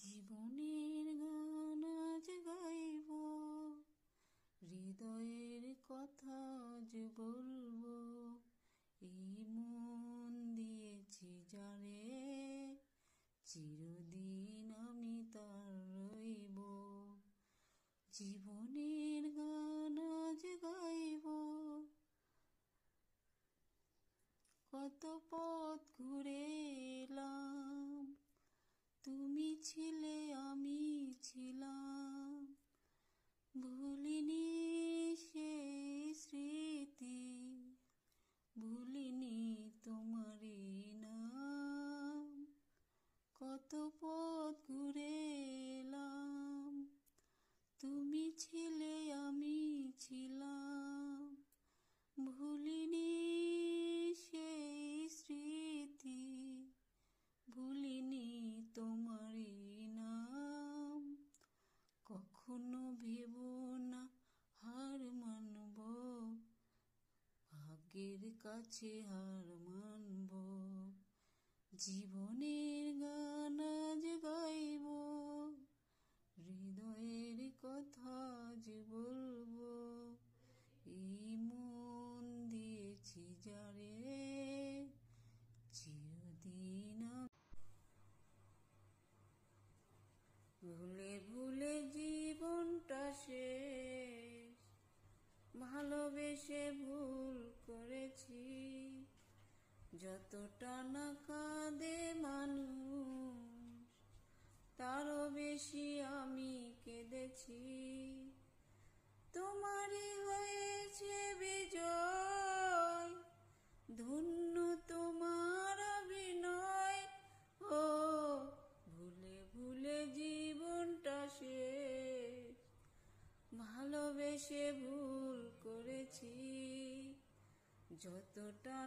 জীবনের গান আজ গাইব, হৃদয়ের কথা আজ বলবো। এই মন দিয়েছি যারে, চিরদিন আমি তার রইব। জীবনের গান আজ গাইব, কত পথ ঘুরে এলাম, তুমি ছিলে আমি ছিলাম। ভুলিনি সেই স্মৃতি, ভুলিনি তোমারই নাম। কত পথ ঘুরে এলাম, তুমি ছিলে আমি ছিলাম। ভুলিনি সেই স্মৃতি, ভুলিনি তোমারই নাম। কখনো ভেব না হার মানব, ভাগ্যের কাছে হার মানব। জীবনের গান আজ গাইব, হৃদয়ের কথা আজ বলবো। এই মন দিয়েছি যারে, চিরদিন ভুলে ভুলে জীবনটা শেষ, ভালোবেসে ভুল করেছি। যতটা না কাঁদে মানুষ, তারও বেশি আমি কেঁদেছি। তোমারই হয়েছে বিজয়, ধন্য তোমার অভিনয়। ও ভুলে ভুলে জীবনটা শেষ, ভালোবেসে ভুল করেছি। যতটা